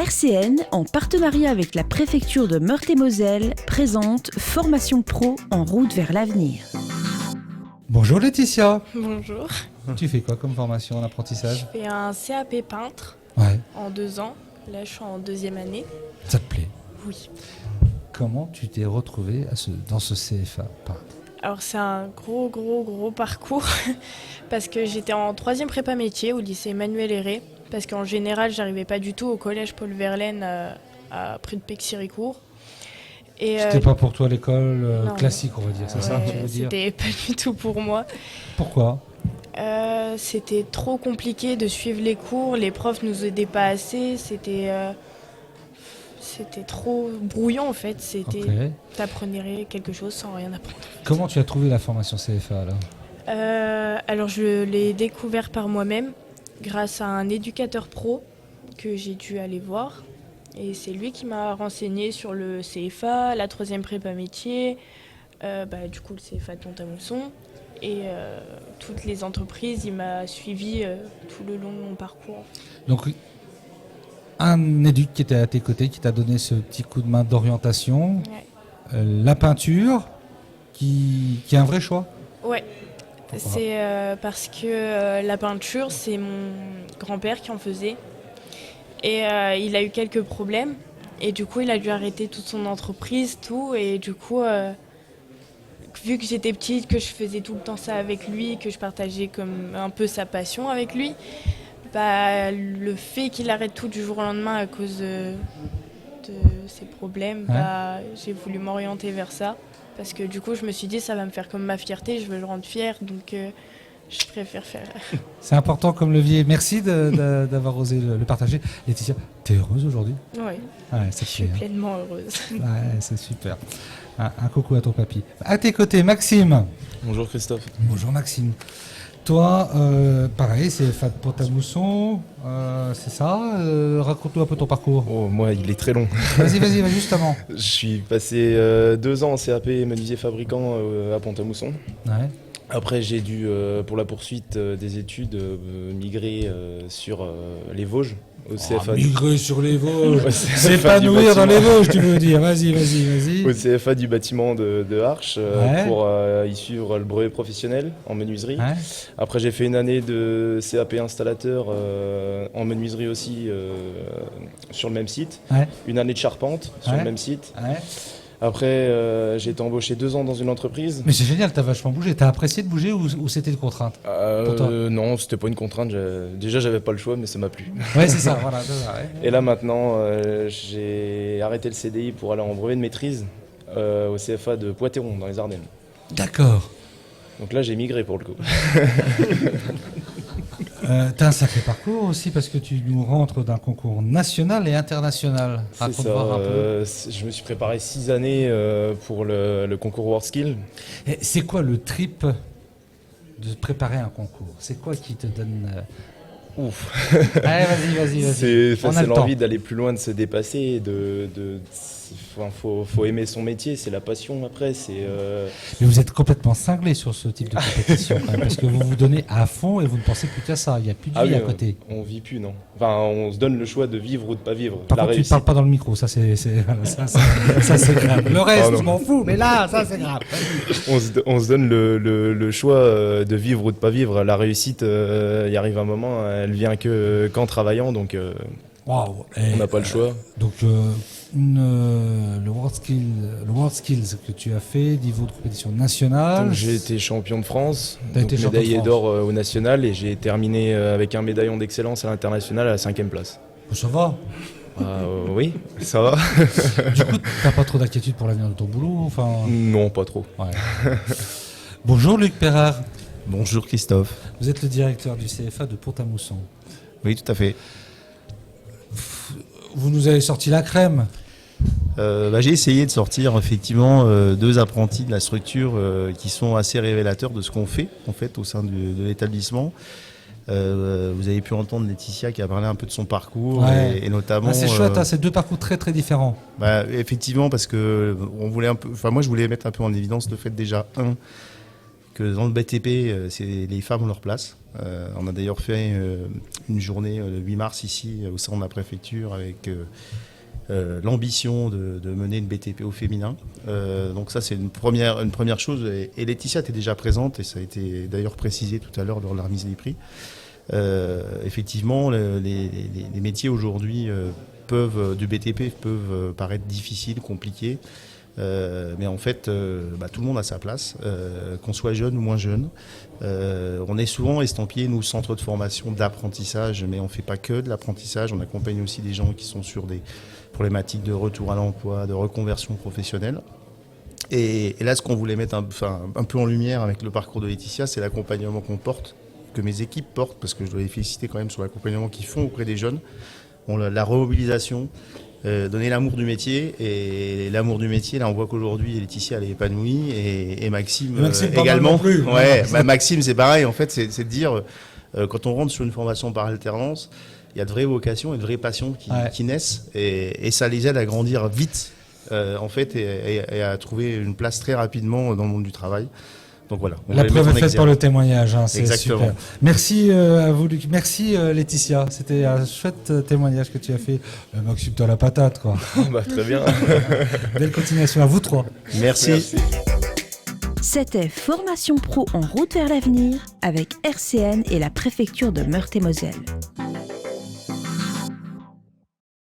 RCN, en partenariat avec la préfecture de Meurthe-et-Moselle, présente Formation Pro en route vers l'avenir. Bonjour Laetitia. Bonjour. Tu fais quoi comme formation en apprentissage? Je fais un CAP peintre en 2 ans. Là, je suis en 2e année. Ça te plaît? Oui. Comment tu t'es retrouvée dans ce CFA peintre? Alors, c'est un gros parcours parce que j'étais en 3e prépa métier au lycée Emmanuel Héré. Parce qu'en général, j'arrivais pas du tout au collège Paul Verlaine à près de Pexiricourt. C'était pas pour toi l'école non, classique, on va dire, c'est ça que tu veux dire? C'était pas du tout pour moi. Pourquoi? C'était trop compliqué de suivre les cours, les profs nous aidaient pas assez, c'était trop brouillon en fait. T'apprenais quelque chose sans rien apprendre. Comment tu as trouvé la formation CFA alors? Alors je l'ai découvert par moi-même grâce à un éducateur pro que j'ai dû aller voir. Et c'est lui qui m'a renseigné sur le CFA, la 3e prépa métier, du coup le CFA de Pont-à-Mousson et toutes les entreprises. Il m'a suivi tout le long de mon parcours. Donc un éduc qui était à tes côtés, qui t'a donné ce petit coup de main d'orientation, la peinture, qui est un vrai choix? Ouais, c'est parce que la peinture, c'est mon grand-père qui en faisait. Et il a eu quelques problèmes. Et du coup, il a dû arrêter toute son entreprise, tout. Et du coup, vu que j'étais petite, que je faisais tout le temps ça avec lui, que je partageais comme un peu sa passion avec lui, le fait qu'il arrête tout du jour au lendemain à cause de ses problèmes, j'ai voulu m'orienter vers ça. Parce que du coup, je me suis dit, ça va me faire comme ma fierté, je veux le rendre fier. Donc, je préfère faire. C'est important comme levier. Merci d'avoir osé le partager. Laetitia, t'es heureuse aujourd'hui? Oui, je suis pleinement heureuse. C'est super. Un coucou à ton papy. À tes côtés, Maxime. Bonjour Christophe. Bonjour Maxime. Toi, pareil, c'est CFA de Pont-à-Mousson, c'est ça? Raconte-nous un peu ton parcours. Oh, moi, il est très long. Vas-y, justement. Je suis passé 2 ans en CAP menuisier fabricant à Pont-à-Mousson. Ouais. Après, j'ai dû, pour la poursuite des études, migrer sur les Vosges, au CFA. Migrer sur les Vosges, s'épanouir dans les Vosges, tu veux dire. Vas-y. Au CFA du bâtiment de Arches, pour y suivre le brevet professionnel en menuiserie. Ouais. Après, j'ai fait une année de CAP installateur en menuiserie aussi sur le même site. Ouais. Une année de charpente sur le même site. Ouais. Après, j'ai été embauché 2 ans dans une entreprise. Mais c'est génial, t'as vachement bougé. T'as apprécié de bouger ou c'était une contrainte pour toi? Non, c'était pas une contrainte. Déjà, j'avais pas le choix, mais ça m'a plu. Ouais, c'est ça, voilà. Et là, maintenant, j'ai arrêté le CDI pour aller en brevet de maîtrise au CFA de Poitéron, dans les Ardennes. D'accord. Donc là, j'ai migré pour le coup. T'as un sacré parcours aussi parce que tu nous rentres d'un concours national et international. C'est ça, un peu. Je me suis préparé 6 années pour le concours WorldSkills. Et c'est quoi le trip de préparer un concours? C'est quoi qui te donne... Ouf. Allez, vas-y. C'est l'envie d'aller plus loin, de se dépasser, faut aimer son métier, c'est la passion après. Mais vous êtes complètement cinglé sur ce type de compétition quand même, parce que vous vous donnez à fond et vous ne pensez plus qu'à ça, il n'y a plus de vie à côté. On vit plus, non. Enfin, on se donne le choix de vivre ou de pas vivre. Par contre, tu ne parles pas dans le micro, ça c'est grave. Le reste, je m'en fous, mais là, ça c'est grave. On se donne le choix de vivre ou de pas vivre. La réussite, il arrive un moment, elle vient qu'en travaillant, donc on n'a pas le choix. Donc le WorldSkills que tu as fait, niveau de compétition nationale. J'ai été champion de France, médaillé d'or au national, et j'ai terminé avec un médaillon d'excellence à l'international à la 5e place. Ça va. Oui, ça va. Du coup, t'as pas trop d'inquiétude pour l'avenir de ton boulot? Non, pas trop. Ouais. Bonjour Luc Perrard. Bonjour Christophe. Vous êtes le directeur du CFA de Pont-à-Mousson. Oui, tout à fait. Vous nous avez sorti la crème. J'ai essayé de sortir effectivement 2 apprentis de la structure qui sont assez révélateurs de ce qu'on fait en fait au sein de l'établissement. Vous avez pu entendre Laetitia qui a parlé un peu de son parcours et notamment. C'est chouette, c'est 2 parcours très très différents. Effectivement, parce que on voulait moi je voulais mettre un peu en évidence le fait déjà que dans le BTP, les femmes ont leur place. On a d'ailleurs fait une journée le 8 mars ici au sein de la préfecture avec l'ambition de mener une BTP au féminin. Donc ça, c'est une première chose. Et Laetitia était déjà présente, et ça a été d'ailleurs précisé tout à l'heure lors de la remise des prix. Effectivement, les métiers aujourd'hui du BTP peuvent paraître difficiles, compliqués. Mais en fait, tout le monde a sa place, qu'on soit jeune ou moins jeune. On est souvent estampillé, nous, centre de formation d'apprentissage, mais on ne fait pas que de l'apprentissage. On accompagne aussi des gens qui sont sur des problématiques de retour à l'emploi, de reconversion professionnelle. Et là, ce qu'on voulait mettre un peu en lumière avec le parcours de Laetitia, c'est l'accompagnement qu'on porte, que mes équipes portent, parce que je dois les féliciter quand même sur l'accompagnement qu'ils font auprès des jeunes. La remobilisation, donner l'amour du métier, et l'amour du métier, là on voit qu'aujourd'hui Laetitia elle est épanouie, et Maxime également. Maxime c'est pareil, en fait c'est de dire, quand on rentre sur une formation par alternance, il y a de vraies vocations et de vraies passions qui naissent, et ça les aide à grandir vite en fait, et à trouver une place très rapidement dans le monde du travail. Donc voilà, la preuve est faite par le témoignage, c'est exactement. Super. Merci à vous, Luc. Merci Laetitia, c'était un chouette témoignage que tu as fait. Maxime, toi la patate, quoi. Très bien. Belle continuation à vous trois. Merci. C'était Formation Pro en route vers l'avenir avec RCN et la préfecture de Meurthe-et-Moselle.